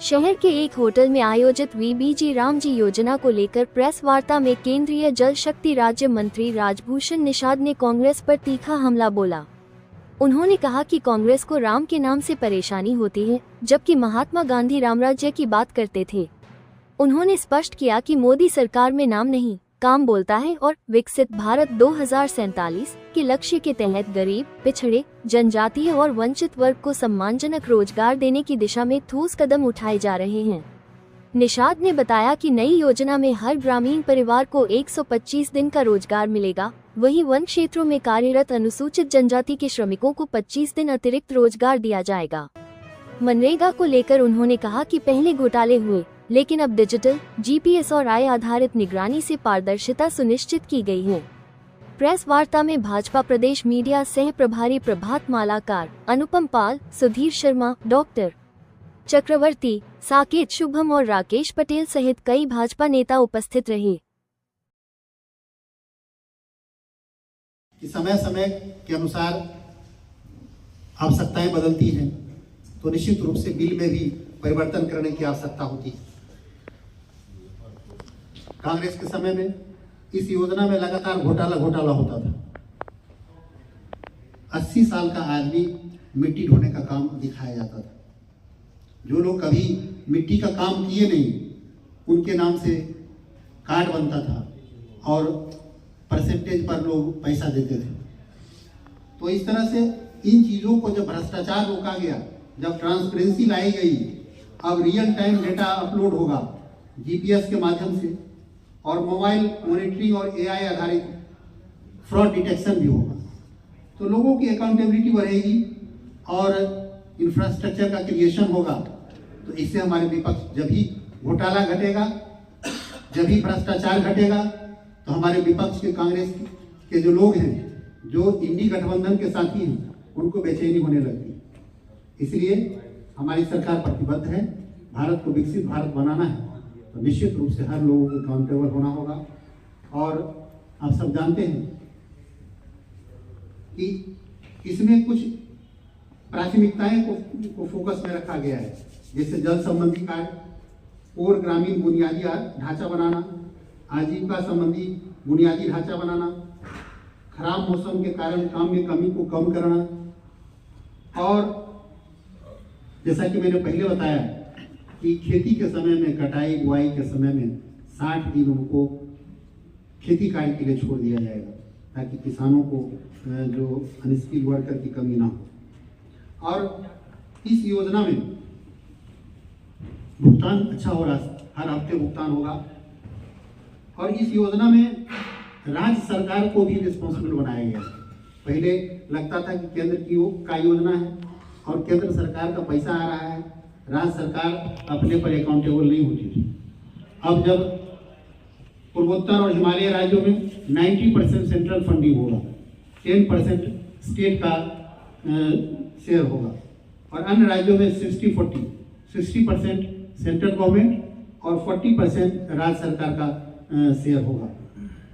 शहर के एक होटल में आयोजित वीबीजी रामजी योजना को लेकर प्रेस वार्ता में केंद्रीय जल शक्ति राज्य मंत्री राजभूषण निषाद ने कांग्रेस पर तीखा हमला बोला। उन्होंने कहा कि कांग्रेस को राम के नाम से परेशानी होती है, जबकि महात्मा गांधी रामराज्य की बात करते थे। उन्होंने स्पष्ट किया कि मोदी सरकार में नाम नहीं, काम बोलता है और विकसित भारत 2047 के लक्ष्य के तहत गरीब, पिछड़े, जनजातीय और वंचित वर्ग को सम्मानजनक रोजगार देने की दिशा में ठोस कदम उठाए जा रहे हैं। निषाद ने बताया कि नई योजना में हर ग्रामीण परिवार को 125 दिन का रोजगार मिलेगा। वहीं वन क्षेत्रों में कार्यरत अनुसूचित जनजाति के श्रमिकों को 25 दिन अतिरिक्त रोजगार दिया जाएगा। मनरेगा को लेकर उन्होंने कहा कि पहले घोटाले हुए, लेकिन अब डिजिटल, जीपीएस और आय आधारित निगरानी से पारदर्शिता सुनिश्चित की गई है। प्रेस वार्ता में भाजपा प्रदेश मीडिया सह प्रभारी प्रभात मालाकार, अनुपम पाल, सुधीर शर्मा, डॉक्टर चक्रवर्ती, साकेत शुभम और राकेश पटेल सहित कई भाजपा नेता उपस्थित रहे। समय समय के अनुसार आवश्यकताएं बदलती हैं, तो निश्चित रूप से बिल में भी परिवर्तन करने की आवश्यकता होती है। कांग्रेस के समय में इस योजना में लगातार घोटाला होता था। 80 साल का आदमी मिट्टी ढोने का काम दिखाया जाता था। जो लोग कभी मिट्टी का काम किए नहीं, उनके नाम से कार्ड बनता था और परसेंटेज पर लोग पैसा देते थे। तो इस तरह से इन चीजों को जब भ्रष्टाचार रोका गया, जब ट्रांसपेरेंसी लाई गई, अब रियल टाइम डेटा अपलोड होगा जीपीएस के माध्यम से, और मोबाइल मॉनिटरिंग और एआई आधारित फ्रॉड डिटेक्शन भी होगा, तो लोगों की अकाउंटेबिलिटी बढ़ेगी और इंफ्रास्ट्रक्चर का क्रिएशन होगा। तो इससे हमारे विपक्ष, जब भी घोटाला घटेगा, जब भी भ्रष्टाचार घटेगा, तो हमारे विपक्ष के कांग्रेस के जो लोग हैं, जो इंडी गठबंधन के साथी हैं, उनको बेचैनी होने लगती है। इसलिए हमारी सरकार प्रतिबद्ध है, भारत को विकसित भारत बनाना है, तो निश्चित रूप से हर लोगों को अकाउंटेबल होना होगा। और आप सब जानते हैं कि इसमें कुछ प्राथमिकताएं को फोकस में रखा गया है, जैसे जल संबंधी कार्य और ग्रामीण बुनियादी ढांचा बनाना, आजीविका संबंधी बुनियादी ढांचा बनाना, खराब मौसम के कारण काम में कमी को कम करना, और जैसा कि मैंने पहले बताया कि खेती के समय में, कटाई बुआई के समय में 60 दिन उनको खेती कार्य के लिए छोड़ दिया जाएगा, ताकि किसानों को जो अनस्किल्ड वर्कर की कमी ना हो। और इस योजना में भुगतान अच्छा हो रहा है, हर हफ्ते भुगतान होगा। और इस योजना में राज्य सरकार को भी रिस्पॉन्सिबल बनाया गया। पहले लगता था कि केंद्र का योजना है और केंद्र सरकार का पैसा आ रहा है, राज्य सरकार अपने पर अकाउंटेबल नहीं होती थी। अब जब पूर्वोत्तर और हिमालय राज्यों में 90% सेंट्रल फंडिंग होगा, 10% स्टेट का शेयर होगा, और अन्य राज्यों में 60-40, 60% सेंट्रल गवर्नमेंट और 40% राज्य सरकार का शेयर होगा।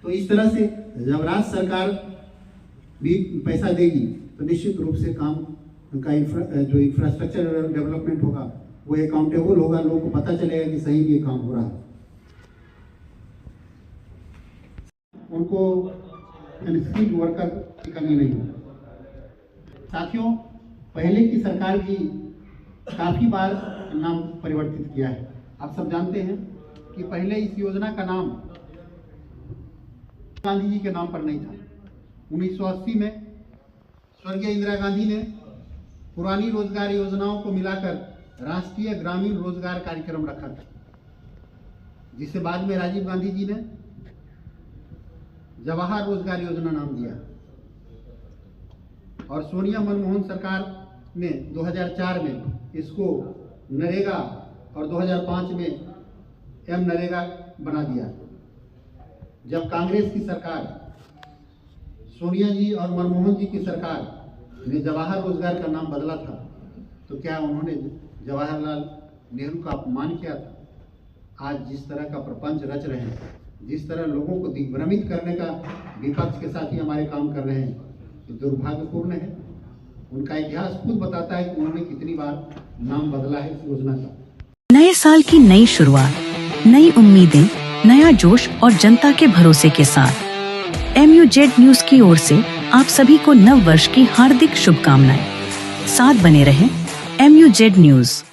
तो इस तरह से जब राज्य सरकार भी पैसा देगी, तो निश्चित रूप से काम का जो इंफ्रास्ट्रक्चर डेवलपमेंट होगा वो अकाउंटेबल होगा, लोगों को पता चलेगा कि सही ये काम हो रहा है। उनको स्किल्ड वर्कर की कमी नहीं होगी। साथियों, पहले की सरकार भी काफी बार नाम परिवर्तित किया है। आप सब जानते हैं कि पहले इस योजना का नाम गांधी जी के नाम पर नहीं था। 1980 में स्वर्गीय इंदिरा गांधी ने पुरानी रोजगार योजनाओं को मिलाकर राष्ट्रीय ग्रामीण रोजगार कार्यक्रम रखा था, जिसे बाद में राजीव गांधी जी ने जवाहर रोजगार योजना नाम दिया, और सोनिया मनमोहन सरकार ने 2004 में इसको नरेगा और 2005 में एम नरेगा बना दिया। जब कांग्रेस की सरकार, सोनिया जी और मनमोहन जी की सरकार ने जवाहर रोजगार का नाम बदला था, तो क्या उन्होंने जवाहरलाल नेहरू का अपमान किया था? आज जिस तरह का प्रपंच रच रहे हैं, जिस तरह लोगों को दिग्भ्रमित करने का विपक्ष के साथ ही हमारे काम कर रहे हैं, ये दुर्भाग्यपूर्ण है। उनका इतिहास खुद बताता है कि उन्होंने कितनी बार नाम बदला है इस योजना का। नए साल की नई शुरुआत, नई उम्मीदें, नया जोश और जनता के भरोसे के साथ MUZ न्यूज की ओर से आप सभी को नव वर्ष की हार्दिक शुभकामनाएं। साथ बने रहें MUZ न्यूज।